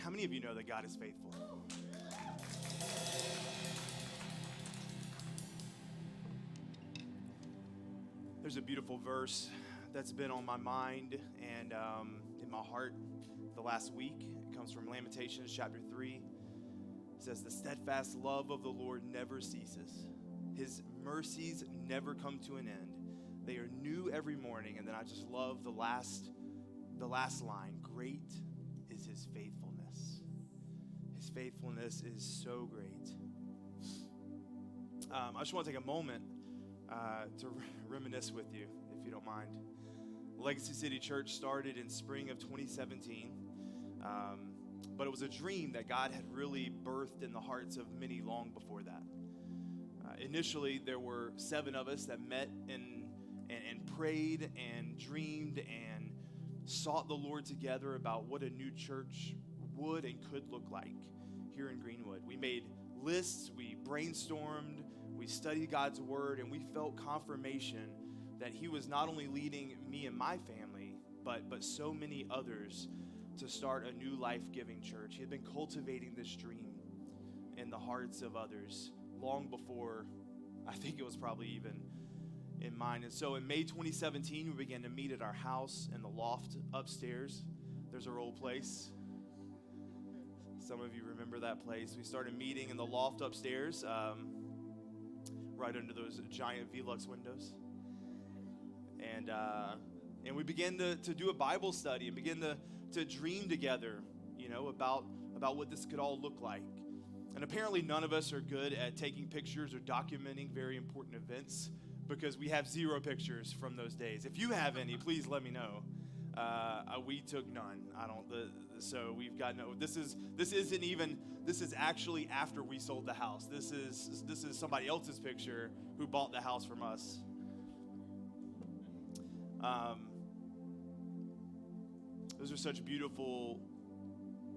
How many of you know that God is faithful? There's a beautiful verse that's been on my mind and in my heart the last week. It comes from Lamentations chapter 3. It says, "The steadfast love of the Lord never ceases. His mercies never come to an end. They are new every morning." And then I just love the last line. "Great is his faithfulness." His faithfulness is so great. I just want to take a moment to reminisce with you, if you don't mind. Legacy City Church started in spring of 2017, but it was a dream that God had really birthed in the hearts of many long before that. Initially, there were 7 of us that met and prayed and dreamed and sought the Lord together about what a new church would and could look like here in Greenwood. We made lists, we brainstormed, we studied God's word, and we felt confirmation that he was not only leading me and my family, but so many others to start a new life-giving church. He had been cultivating this dream in the hearts of others long before, I think it was probably even in mine. And so in May 2017, we began to meet at our house in the loft upstairs. There's our old place. Some of you remember that place. We started meeting in the loft upstairs, right under those giant Velux windows. And we began to do a Bible study and begin to dream together, about what this could all look like. And apparently none of us are good at taking pictures or documenting very important events, because we have 0 pictures from those days. If you have any, please let me know. We took none. So we've got no. This is actually after we sold the house. This is somebody else's picture who bought the house from us. Those are such beautiful,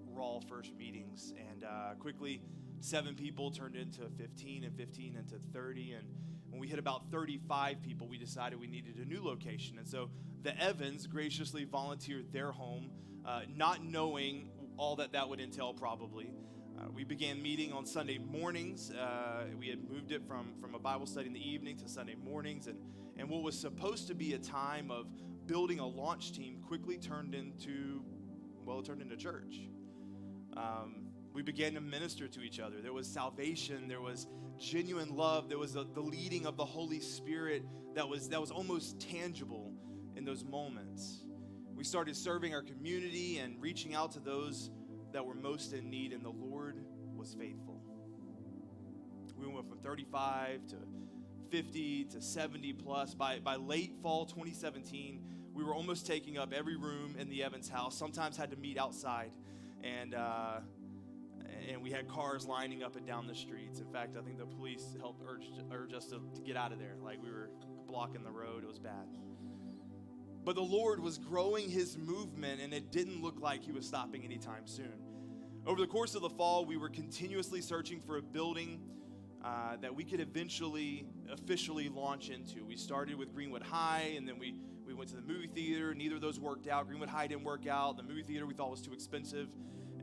raw first meetings, and quickly 7 people turned into 15, and 15 into 30, and when we hit about 35 people, we decided we needed a new location. And so the Evans graciously volunteered their home, not knowing all that would entail probably. We began meeting on Sunday mornings. We had moved it from a Bible study in the evening to Sunday mornings. And what was supposed to be a time of building a launch team quickly turned into church. We began to minister to each other. There was salvation. There was genuine love. There was the leading of the Holy Spirit that was almost tangible in those moments. We started serving our community and reaching out to those that were most in need, and the Lord was faithful. We went from 35 to 50 to 70 plus. By late fall 2017, we were almost taking up every room in the Evans house. Sometimes had to meet outside, and we had cars lining up and down the streets. In fact, I think the police helped urge us to get out of there. Like, we were blocking the road. It was bad. But the Lord was growing his movement, and it didn't look like he was stopping anytime soon. Over the course of the fall, we were continuously searching for a building that we could eventually officially launch into. We started with Greenwood High, and then we went to the movie theater. Neither of those worked out. Greenwood High didn't work out. The movie theater we thought was too expensive.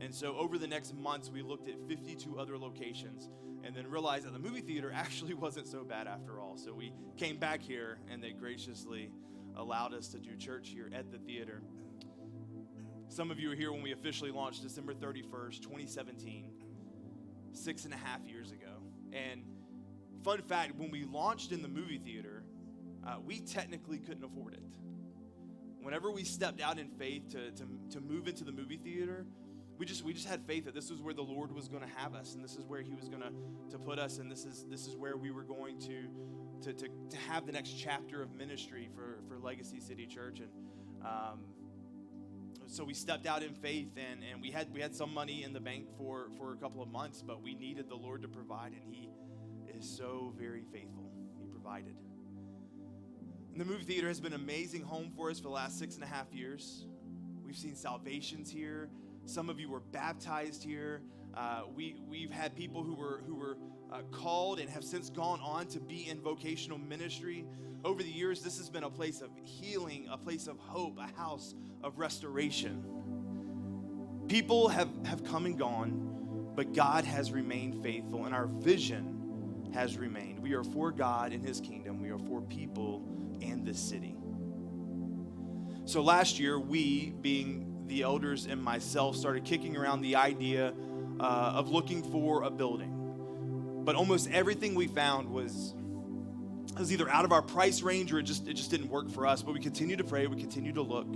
And so over the next months, we looked at 52 other locations and then realized that the movie theater actually wasn't so bad after all. So we came back here, and they graciously allowed us to do church here at the theater. Some of you were here when we officially launched December 31st, 2017, 6.5 years ago. And fun fact, when we launched in the movie theater, we technically couldn't afford it. Whenever we stepped out in faith to move into the movie theater, we just had faith that this was where the Lord was going to have us, and this is where he was going to put us, and this is where we were going to have the next chapter of ministry for Legacy City Church. And so we stepped out in faith, and we had some money in the bank for a couple of months, but we needed the Lord to provide, and he is so very faithful. He provided. And the movie theater has been an amazing home for us for the last 6.5 years. We've seen salvations here. Some of you were baptized here. We've had people who were called and have since gone on to be in vocational ministry. Over the years, this has been a place of healing, a place of hope, a house of restoration. People have come and gone, but God has remained faithful, and our vision has remained. We are for God and his kingdom. We are for people and this city. So last year, we, being the elders and myself, started kicking around the idea of looking for a building. But almost everything we found was either out of our price range or it just didn't work for us. But we continued to pray, we continued to look.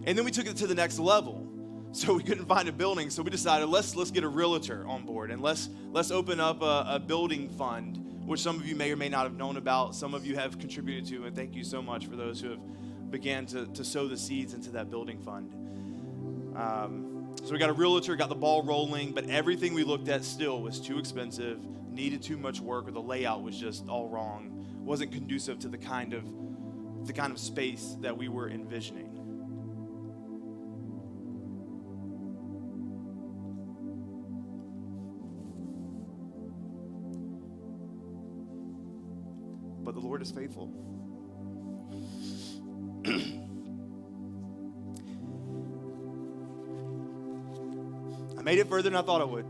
And then we took it to the next level. So we couldn't find a building, so we decided let's get a realtor on board, and let's open up a building fund, which some of you may or may not have known about. Some of you have contributed to, and thank you so much for those who have began to sow the seeds into that building fund. So we got a realtor, got the ball rolling, but everything we looked at still was too expensive, needed too much work, or the layout was just all wrong, wasn't conducive to the kind of space that we were envisioning. But the Lord is faithful. I made it further than I thought I would.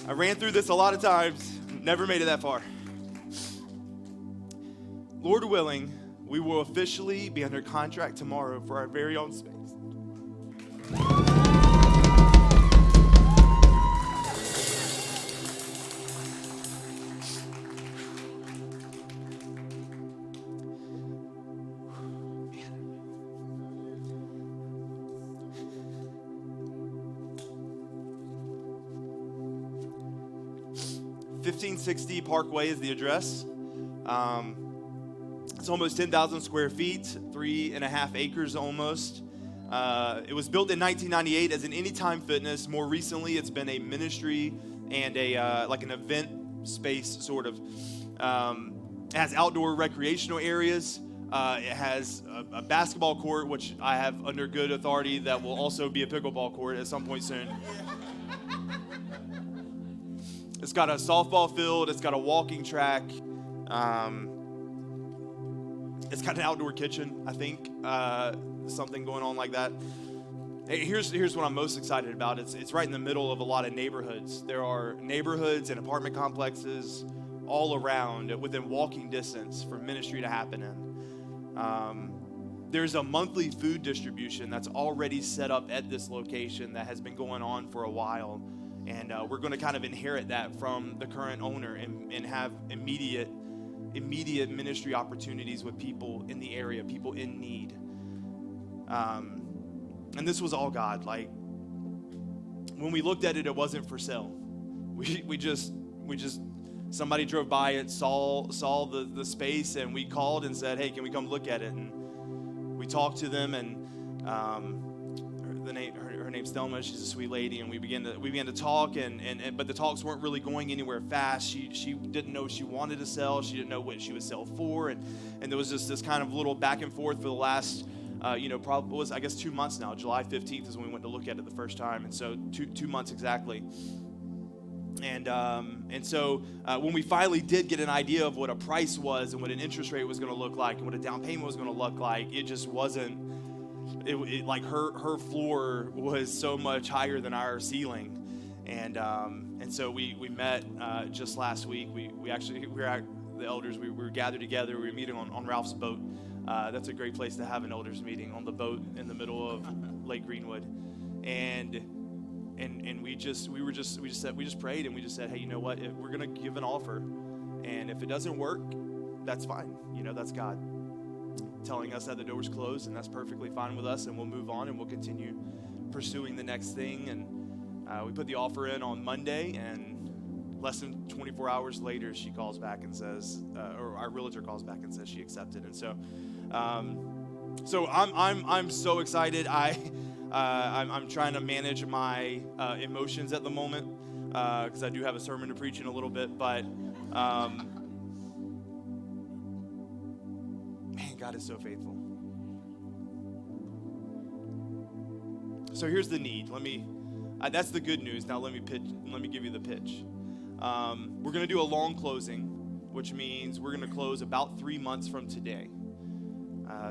I ran through this a lot of times, never made it that far. Lord willing, we will officially be under contract tomorrow for our very own space. $1560 Parkway is the address. It's almost 10,000 square feet, 3.5 acres almost. It was built in 1998 as an Anytime Fitness. More recently, it's been a ministry and like an event space, sort of. It has outdoor recreational areas. It has a basketball court, which I have under good authority that will also be a pickleball court at some point soon. It's got a softball field. It's got a walking track. It's got an outdoor kitchen, I think, something going on like that. Hey, here's what I'm most excited about. It's right in the middle of a lot of neighborhoods. There are neighborhoods and apartment complexes all around within walking distance for ministry to happen in. There's a monthly food distribution that's already set up at this location that has been going on for a while. And we're going to kind of inherit that from the current owner and have immediate ministry opportunities with people in the area, people in need. And this was all God. Like, when we looked at it, it wasn't for sale. We just somebody drove by it, saw the space, and we called and said, hey, can we come look at it? And we talked to them, and her name's Thelma. She's a sweet lady, and we began to talk, but the talks weren't really going anywhere fast. She didn't know she wanted to sell. She didn't know what she would sell for, and there was just this kind of little back and forth for the last probably was, I guess, 2 months now. July 15th is when we went to look at it the first time, and so two months exactly. And so when we finally did get an idea of what a price was and what an interest rate was going to look like and what a down payment was going to look like, it just wasn't. It like her floor was so much higher than our ceiling, and so we met just last week. We were at the elders. We were gathered together. We were meeting on Ralph's boat. That's a great place to have an elders meeting, on the boat in the middle of Lake Greenwood, and we just prayed, and we just said, hey, you know what? We're gonna give an offer, and if it doesn't work, that's fine. That's God telling us that the door's closed, and that's perfectly fine with us, and we'll move on and we'll continue pursuing the next thing. And we put the offer in on Monday, and less than 24 hours later, she calls back and says, or our realtor calls back and says she accepted. And so, I'm so excited. I'm trying to manage my emotions at the moment because I do have a sermon to preach in a little bit, but. Man, God is so faithful. So here's the need. That's the good news. Now let me give you the pitch. We're going to do a long closing, which means we're going to close about 3 months from today.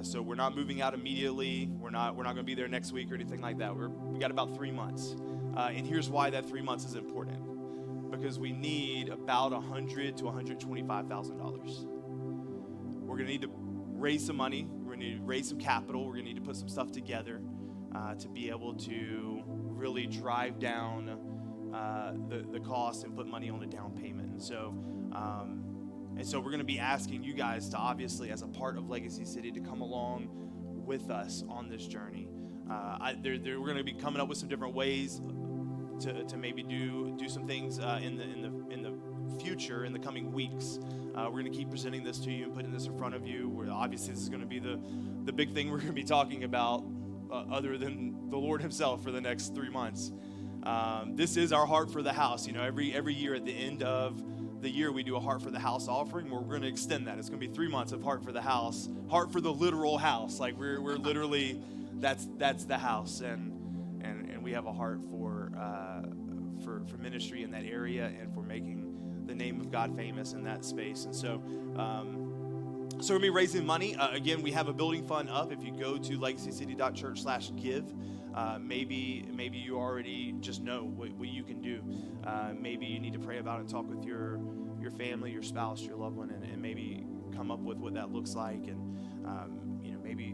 So we're not moving out immediately. We're not going to be there next week or anything like that. We got about 3 months. And here's why that 3 months is important. Because we need about $100,000 to $125,000. We're going to need to raise some money. We're going to need to raise some capital. We're going to need to put some stuff together to be able to really drive down the cost and put money on a down payment. And so we're going to be asking you guys to, obviously, as a part of Legacy City, to come along with us on this journey. We're going to be coming up with some different ways to maybe do some things in the future, in the coming weeks. We're going to keep presenting this to you and putting this in front of you. Obviously, this is going to be the big thing we're going to be talking about, other than the Lord himself, for the next 3 months. This is our Heart for the House. Every year at the end of the year, we do a Heart for the House offering. We're going to extend that. It's going to be 3 months of Heart for the House, Heart for the literal house. Like we're literally, that's the house, and we have a heart for ministry in that area and for making the name of God famous in that space. And so we're going to be raising money. Again, we have a building fund up. If you go to legacycity.church/give, maybe you already just know what you can do. Maybe you need to pray about it and talk with your family, your spouse, your loved one, and maybe come up with what that looks like. And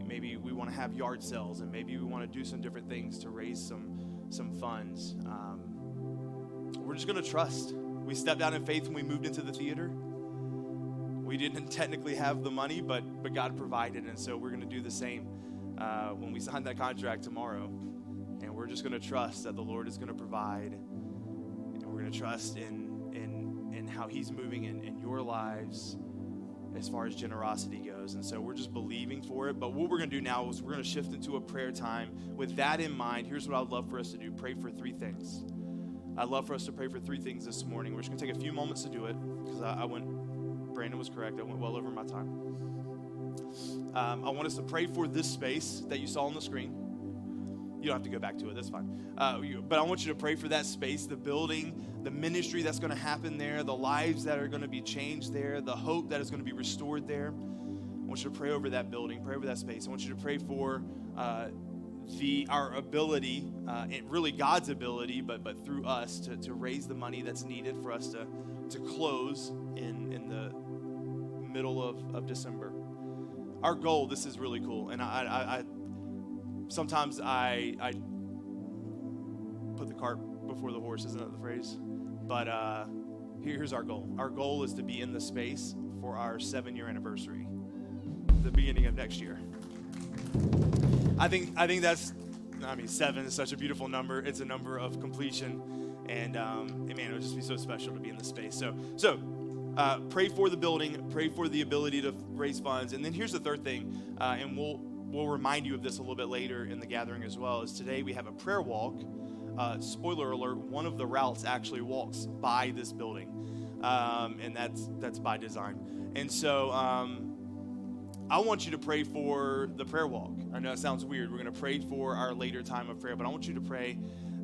maybe we want to have yard sales, and maybe we want to do some different things to raise some funds. We're just going to trust. We stepped out in faith when we moved into the theater. We didn't technically have the money, but God provided, and so we're going to do the same when we sign that contract tomorrow. And we're just going to trust that the Lord is going to provide, and we're going to trust in how he's moving in your lives as far as generosity goes. And so we're just believing for it. But what we're going to do now is we're going to shift into a prayer time. With that in mind, here's what I would love for us to do. Pray for 3 things. I'd love for us to pray for 3 things this morning. We're just going to take a few moments to do it, because Brandon was correct. I went well over my time. I want us to pray for this space that you saw on the screen. You don't have to go back to it. That's fine. But I want you to pray for that space, the building, the ministry that's going to happen there, the lives that are going to be changed there, the hope that is going to be restored there. I want you to pray over that building, pray over that space. I want you to pray for our ability, and really God's ability, but through us to raise the money that's needed for us to close in the middle of December. Our goal, this is really cool, and I sometimes I put the cart before the horse, isn't that the phrase? But here's our goal. Our goal is to be in the space for our 7-year anniversary, the beginning of next year. I think that's, 7 is such a beautiful number. It's a number of completion, and man, it would just be so special to be in this space. So pray for the building, pray for the ability to raise funds, and then here's the third thing, and we'll remind you of this a little bit later in the gathering as well, is today we have a prayer walk. Spoiler alert, one of the routes actually walks by this building, and that's by design. And so I want you to pray for the prayer walk. I know it sounds weird. We're going to pray for our later time of prayer, but I want you to pray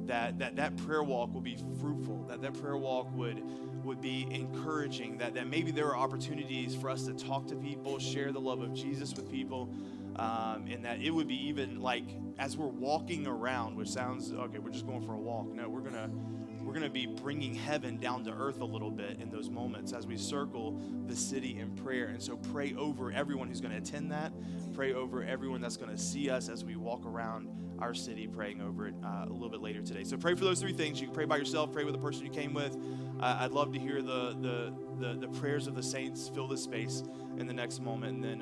that prayer walk will be fruitful, that prayer walk would be encouraging, that maybe there are opportunities for us to talk to people, share the love of Jesus with people, and that it would be even like as we're walking around, which sounds, okay, we're just going for a walk. No, we're gonna be bringing heaven down to earth a little bit in those moments as we circle the city in prayer. And so pray over everyone who's going to attend that. Pray over everyone that's going to see us as we walk around our city, praying over it a little bit later today. So pray for those 3 things. You can pray by yourself, pray with the person you came with. I'd love to hear the prayers of the saints fill this space in the next moment, and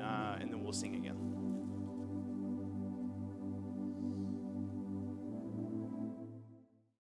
then we'll sing again.